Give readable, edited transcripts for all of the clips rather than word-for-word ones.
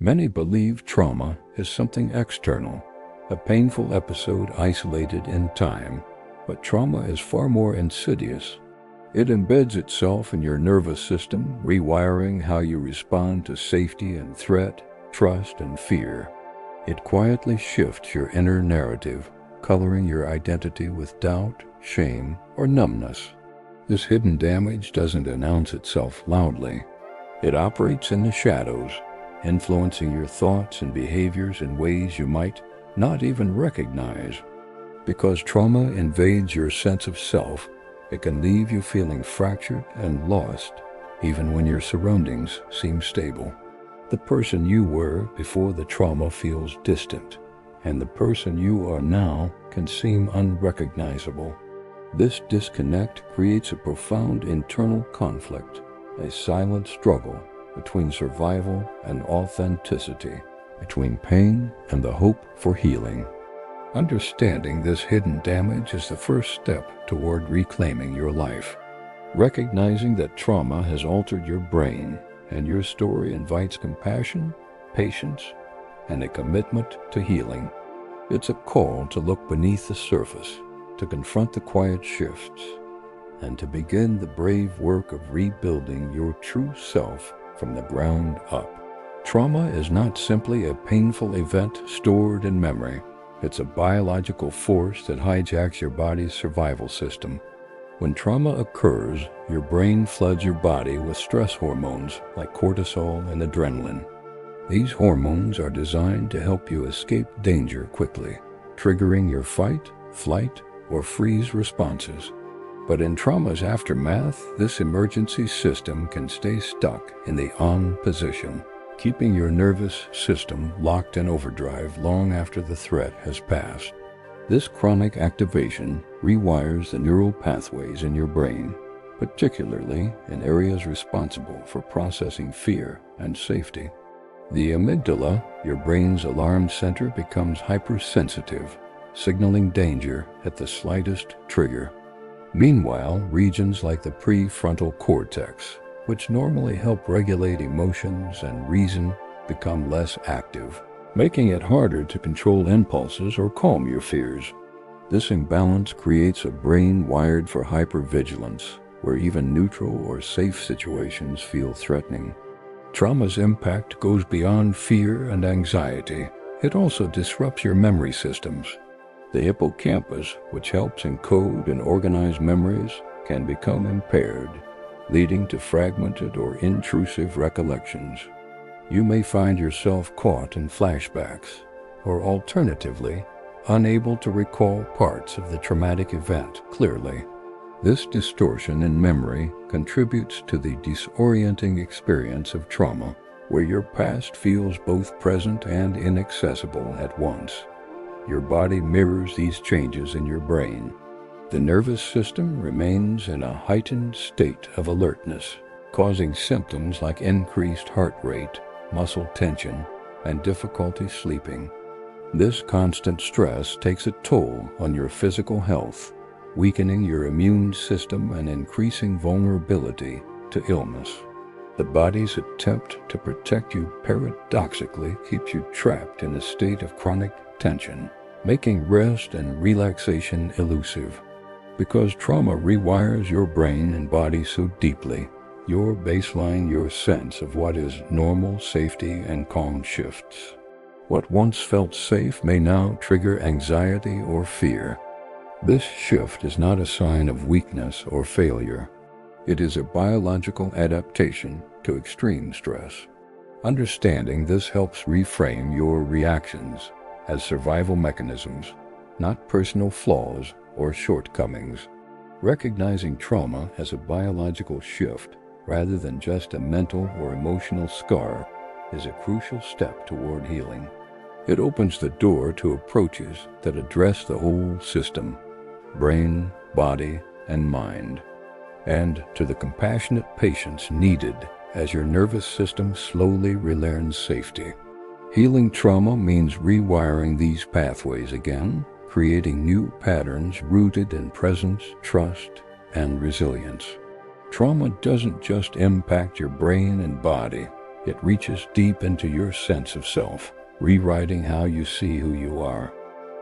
Many believe trauma is something external, a painful episode isolated in time, but trauma is far more insidious. It embeds itself in your nervous system, rewiring how you respond to safety and threat, trust and fear. It quietly shifts your inner narrative, coloring your identity with doubt, shame, or numbness. This hidden damage doesn't announce itself loudly. It operates in the shadows, influencing your thoughts and behaviors in ways you might not even recognize. Because trauma invades your sense of self, it can leave you feeling fractured and lost, even when your surroundings seem stable. The person you were before the trauma feels distant, and the person you are now can seem unrecognizable. This disconnect creates a profound internal conflict, a silent struggle between survival and authenticity, between pain and the hope for healing. Understanding this hidden damage is the first step toward reclaiming your life. Recognizing that trauma has altered your brain and your story invites compassion, patience, and a commitment to healing. It's a call to look beneath the surface, to confront the quiet shifts, and to begin the brave work of rebuilding your true self from the ground up. Trauma is not simply a painful event stored in memory. It's a biological force that hijacks your body's survival system. When trauma occurs, your brain floods your body with stress hormones like cortisol and adrenaline. These hormones are designed to help you escape danger quickly, triggering your fight, flight, or freeze responses. But in trauma's aftermath, this emergency system can stay stuck in the on position, keeping your nervous system locked in overdrive long after the threat has passed. This chronic activation rewires the neural pathways in your brain, particularly in areas responsible for processing fear and safety. The amygdala, your brain's alarm center, becomes hypersensitive, signaling danger at the slightest trigger. Meanwhile, regions like the prefrontal cortex, which normally help regulate emotions and reason, become less active, making it harder to control impulses or calm your fears. This imbalance creates a brain wired for hypervigilance, where even neutral or safe situations feel threatening. Trauma's impact goes beyond fear and anxiety. It also disrupts your memory systems. The hippocampus, which helps encode and organize memories, can become impaired, leading to fragmented or intrusive recollections. You may find yourself caught in flashbacks, or alternatively, unable to recall parts of the traumatic event clearly. This distortion in memory contributes to the disorienting experience of trauma, where your past feels both present and inaccessible at once. Your body mirrors these changes in your brain. The nervous system remains in a heightened state of alertness, causing symptoms like increased heart rate, muscle tension, and difficulty sleeping. This constant stress takes a toll on your physical health, weakening your immune system and increasing vulnerability to illness. The body's attempt to protect you paradoxically keeps you trapped in a state of chronic tension, making rest and relaxation elusive. Because trauma rewires your brain and body so deeply, your baseline, your sense of what is normal, safety, and calm shifts. What once felt safe may now trigger anxiety or fear. This shift is not a sign of weakness or failure. It is a biological adaptation to extreme stress. Understanding this helps reframe your reactions as survival mechanisms, not personal flaws or shortcomings. Recognizing trauma as a biological shift rather than just a mental or emotional scar is a crucial step toward healing. It opens the door to approaches that address the whole system, brain, body, and mind, and to the compassionate patience needed as your nervous system slowly relearns safety. Healing trauma means rewiring these pathways again, creating new patterns rooted in presence, trust, and resilience. Trauma doesn't just impact your brain and body, It reaches deep into your sense of self, rewriting how you see who you are.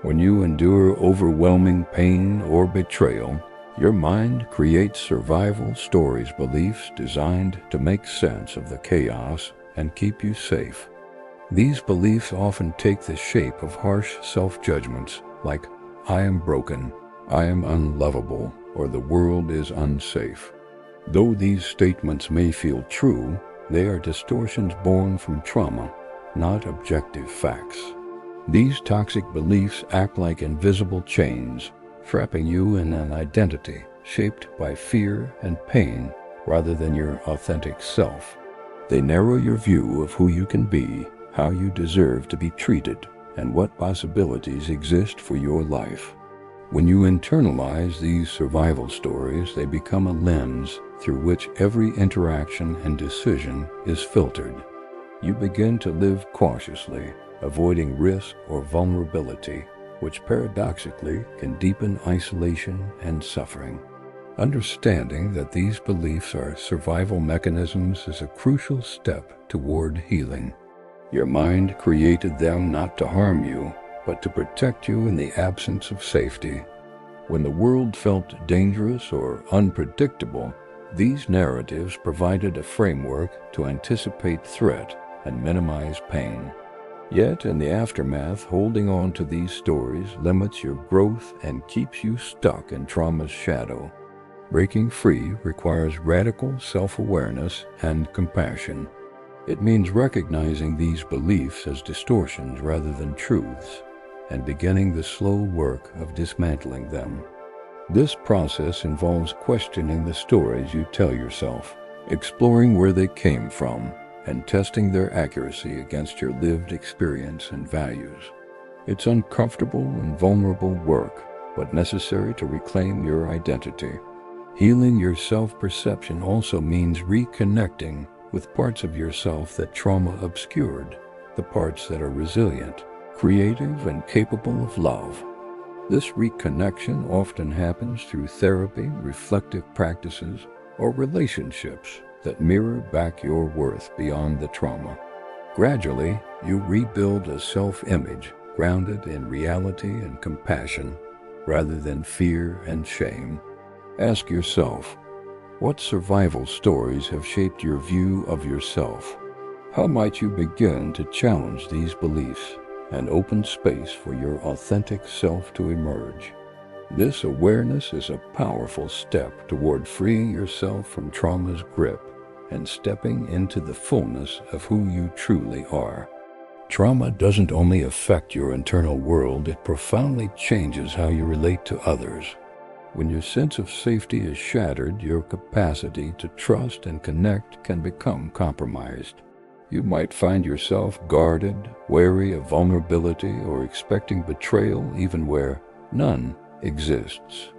When you endure overwhelming pain or betrayal, your mind creates survival stories, beliefs designed to make sense of the chaos and keep you safe. These beliefs often take the shape of harsh self-judgments like, "I am broken," "I am unlovable," or "the world is unsafe." Though these statements may feel true, they are distortions born from trauma, not objective facts. These toxic beliefs act like invisible chains, trapping you in an identity shaped by fear and pain rather than your authentic self. They narrow your view of who you can be, how you deserve to be treated, and what possibilities exist for your life. When you internalize these survival stories, they become a lens through which every interaction and decision is filtered. You begin to live cautiously, avoiding risk or vulnerability, which paradoxically can deepen isolation and suffering. Understanding that these beliefs are survival mechanisms is a crucial step toward healing. Your mind created them not to harm you, but to protect you in the absence of safety. When the world felt dangerous or unpredictable, these narratives provided a framework to anticipate threat and minimize pain. Yet, in the aftermath, holding on to these stories limits your growth and keeps you stuck in trauma's shadow. Breaking free requires radical self-awareness and compassion. It means recognizing these beliefs as distortions rather than truths, and beginning the slow work of dismantling them. This process involves questioning the stories you tell yourself, exploring where they came from, and testing their accuracy against your lived experience and values. It's uncomfortable and vulnerable work, but necessary to reclaim your identity. Healing your self-perception also means reconnecting with parts of yourself that trauma obscured, the parts that are resilient, creative, and capable of love. This reconnection often happens through therapy, reflective practices, or relationships that mirror back your worth beyond the trauma. Gradually, you rebuild a self-image grounded in reality and compassion rather than fear and shame. Ask yourself, what survival stories have shaped your view of yourself? How might you begin to challenge these beliefs and open space for your authentic self to emerge? This awareness is a powerful step toward freeing yourself from trauma's grip and stepping into the fullness of who you truly are. Trauma doesn't only affect your internal world, it profoundly changes how you relate to others. When your sense of safety is shattered, your capacity to trust and connect can become compromised. You might find yourself guarded, wary of vulnerability, or expecting betrayal even where none exists.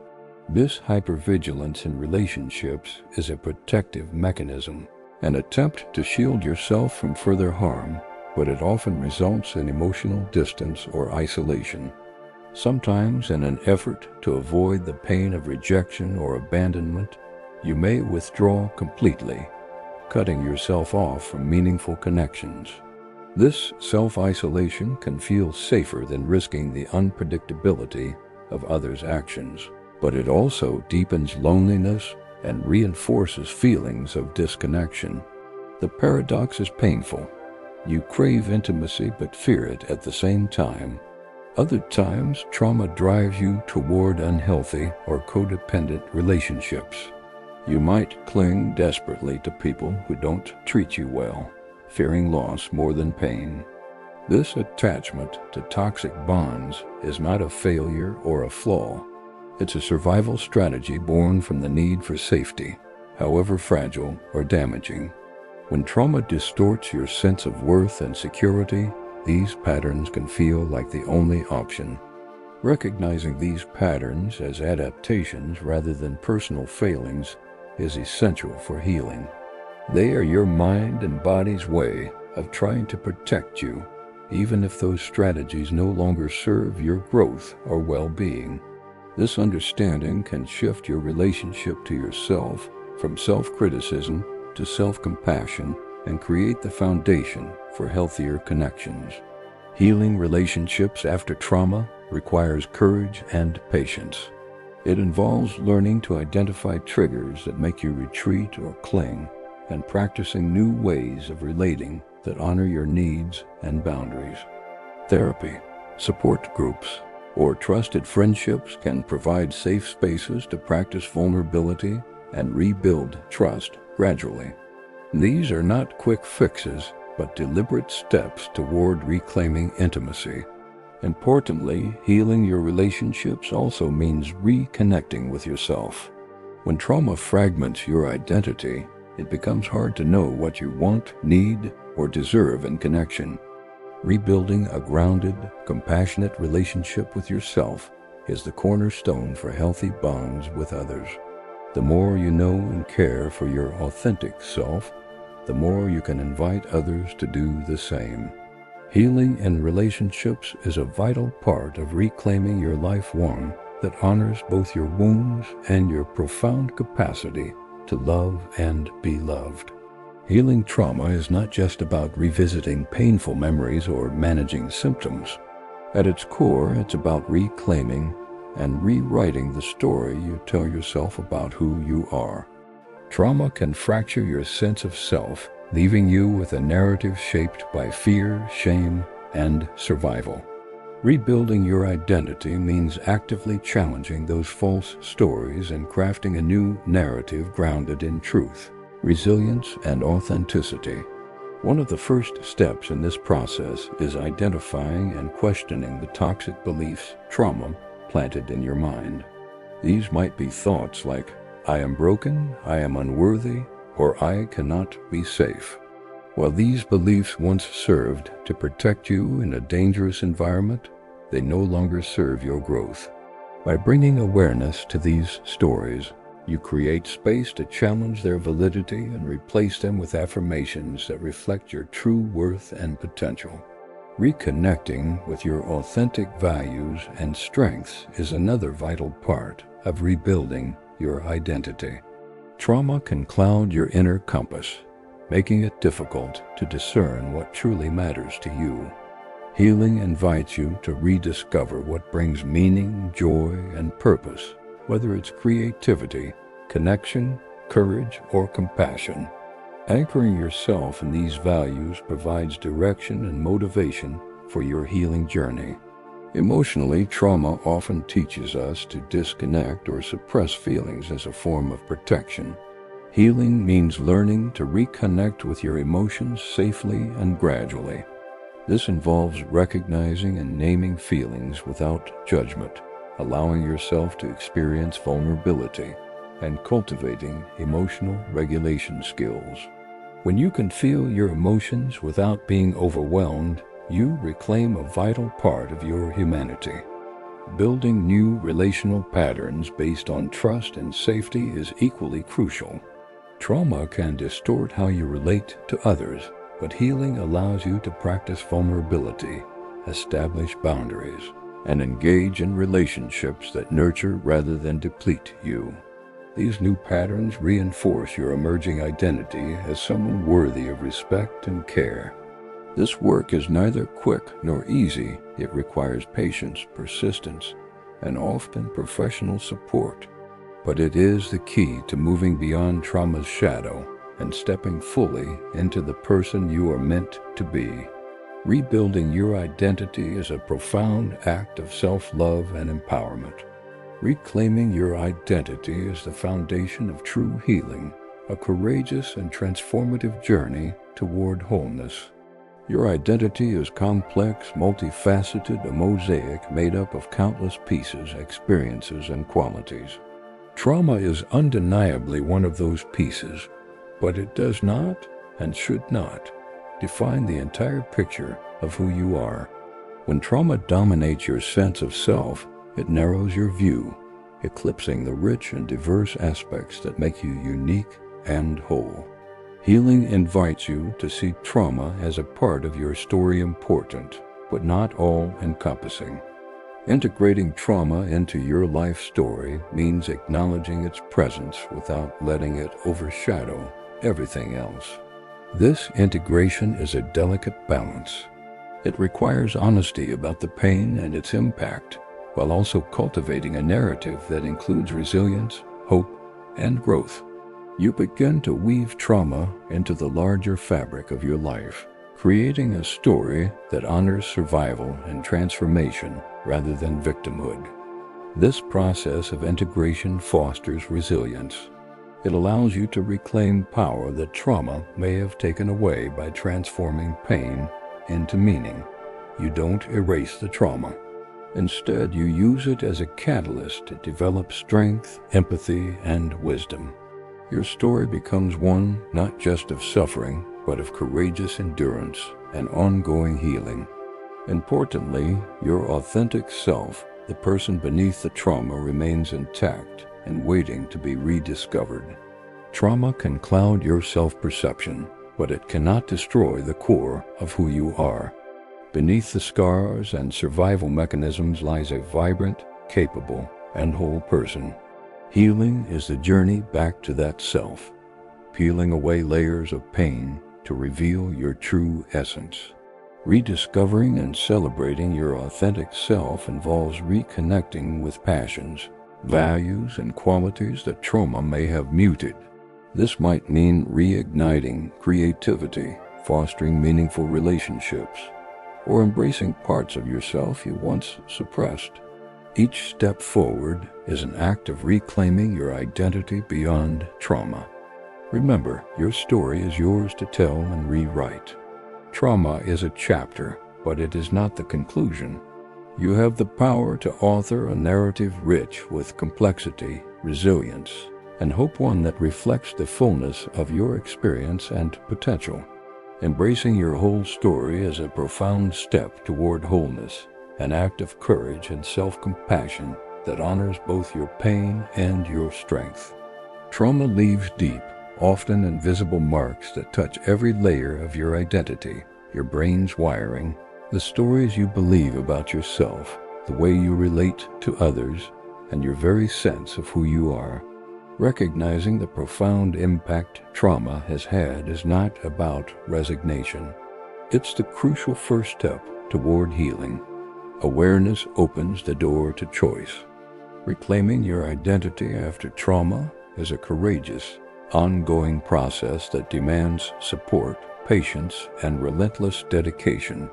This hypervigilance in relationships is a protective mechanism, an attempt to shield yourself from further harm, but it often results in emotional distance or isolation. Sometimes, in an effort to avoid the pain of rejection or abandonment, you may withdraw completely, cutting yourself off from meaningful connections. This self-isolation can feel safer than risking the unpredictability of others' actions, but it also deepens loneliness and reinforces feelings of disconnection. The paradox is painful. You crave intimacy but fear it at the same time. Other times, trauma drives you toward unhealthy or codependent relationships. You might cling desperately to people who don't treat you well, fearing loss more than pain. This attachment to toxic bonds is not a failure or a flaw. It's a survival strategy born from the need for safety, however fragile or damaging. When trauma distorts your sense of worth and security, these patterns can feel like the only option. Recognizing these patterns as adaptations rather than personal failings is essential for healing. They are your mind and body's way of trying to protect you, even if those strategies no longer serve your growth or well-being. This understanding can shift your relationship to yourself from self-criticism to self-compassion and create the foundation for healthier connections. Healing relationships after trauma requires courage and patience. It involves learning to identify triggers that make you retreat or cling, and practicing new ways of relating that honor your needs and boundaries. Therapy, support groups, or trusted friendships can provide safe spaces to practice vulnerability and rebuild trust gradually. These are not quick fixes, but deliberate steps toward reclaiming intimacy. Importantly, healing your relationships also means reconnecting with yourself. When trauma fragments your identity, it becomes hard to know what you want, need, or deserve in connection. Rebuilding a grounded, compassionate relationship with yourself is the cornerstone for healthy bonds with others. The more you know and care for your authentic self, the more you can invite others to do the same. Healing in relationships is a vital part of reclaiming your life, one that honors both your wounds and your profound capacity to love and be loved. Healing trauma is not just about revisiting painful memories or managing symptoms. At its core, it's about reclaiming and rewriting the story you tell yourself about who you are. Trauma can fracture your sense of self, leaving you with a narrative shaped by fear, shame, and survival. Rebuilding your identity means actively challenging those false stories and crafting a new narrative grounded in truth, resilience, and authenticity. One of the first steps in this process is identifying and questioning the toxic beliefs, trauma, planted in your mind. These might be thoughts like, "I am broken, I am unworthy," or "I cannot be safe." While these beliefs once served to protect you in a dangerous environment, they no longer serve your growth. By bringing awareness to these stories, you create space to challenge their validity and replace them with affirmations that reflect your true worth and potential. Reconnecting with your authentic values and strengths is another vital part of rebuilding your identity. Trauma can cloud your inner compass, making it difficult to discern what truly matters to you. Healing invites you to rediscover what brings meaning, joy, and purpose, whether it's creativity, connection, courage, or compassion. Anchoring yourself in these values provides direction and motivation for your healing journey. Emotionally, trauma often teaches us to disconnect or suppress feelings as a form of protection. Healing means learning to reconnect with your emotions safely and gradually. This involves recognizing and naming feelings without judgment, allowing yourself to experience vulnerability, and cultivating emotional regulation skills. When you can feel your emotions without being overwhelmed, you reclaim a vital part of your humanity. Building new relational patterns based on trust and safety is equally crucial. Trauma can distort how you relate to others, but healing allows you to practice vulnerability, establish boundaries, and engage in relationships that nurture rather than deplete you. These new patterns reinforce your emerging identity as someone worthy of respect and care. This work is neither quick nor easy. It requires patience, persistence, and often professional support. But it is the key to moving beyond trauma's shadow and stepping fully into the person you are meant to be. Rebuilding your identity is a profound act of self-love and empowerment. Reclaiming your identity is the foundation of true healing, a courageous and transformative journey toward wholeness. Your identity is complex, multifaceted, a mosaic made up of countless pieces, experiences, and qualities. Trauma is undeniably one of those pieces, but it does not and should not define the entire picture of who you are. When trauma dominates your sense of self, it narrows your view, eclipsing the rich and diverse aspects that make you unique and whole. Healing invites you to see trauma as a part of your story, important, but not all-encompassing. Integrating trauma into your life story means acknowledging its presence without letting it overshadow everything else. This integration is a delicate balance. It requires honesty about the pain and its impact, while also cultivating a narrative that includes resilience, hope, and growth. You begin to weave trauma into the larger fabric of your life, creating a story that honors survival and transformation rather than victimhood. This process of integration fosters resilience. It allows you to reclaim power that trauma may have taken away by transforming pain into meaning. You don't erase the trauma. Instead, you use it as a catalyst to develop strength, empathy, and wisdom. Your story becomes one not just of suffering, but of courageous endurance and ongoing healing. Importantly, your authentic self, the person beneath the trauma, remains intact and waiting to be rediscovered. Trauma can cloud your self-perception, but it cannot destroy the core of who you are. Beneath the scars and survival mechanisms lies a vibrant, capable, and whole person. Healing is the journey back to that self, peeling away layers of pain to reveal your true essence. Rediscovering and celebrating your authentic self involves reconnecting with passions, values, and qualities that trauma may have muted. This might mean reigniting creativity, fostering meaningful relationships, or embracing parts of yourself you once suppressed. Each step forward is an act of reclaiming your identity beyond trauma. Remember, your story is yours to tell and rewrite. Trauma is a chapter, but it is not the conclusion. You have the power to author a narrative rich with complexity, resilience, and hope, one that reflects the fullness of your experience and potential. Embracing your whole story is a profound step toward wholeness, an act of courage and self-compassion that honors both your pain and your strength. Trauma leaves deep, often invisible marks that touch every layer of your identity, your brain's wiring, the stories you believe about yourself, the way you relate to others, and your very sense of who you are. Recognizing the profound impact trauma has had is not about resignation. It's the crucial first step toward healing. Awareness opens the door to choice. Reclaiming your identity after trauma is a courageous, ongoing process that demands support, patience, and relentless dedication.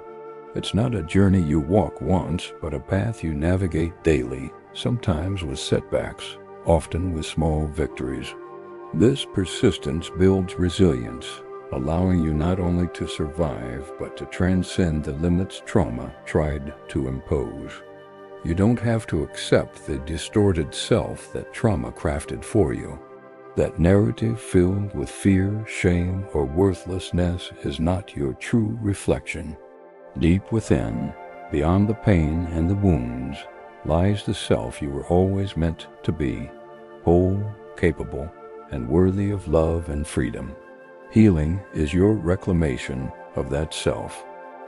It's not a journey you walk once, but a path you navigate daily, sometimes with setbacks, often with small victories. This persistence builds resilience, allowing you not only to survive, but to transcend the limits trauma tried to impose. You don't have to accept the distorted self that trauma crafted for you. That narrative filled with fear, shame, or worthlessness is not your true reflection. Deep within, beyond the pain and the wounds, lies the self you were always meant to be, whole, capable, and worthy of love and freedom. Healing is your reclamation of that self.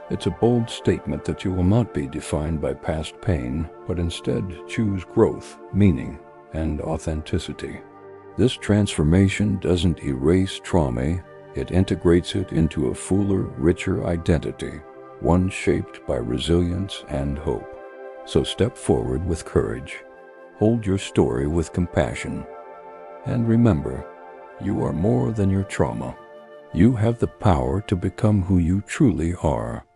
It's a bold statement that you will not be defined by past pain, but instead choose growth, meaning, and authenticity. This transformation doesn't erase trauma, it integrates it into a fuller, richer identity, one shaped by resilience and hope. So step forward with courage, hold your story with compassion, and remember, you are more than your trauma. You have the power to become who you truly are.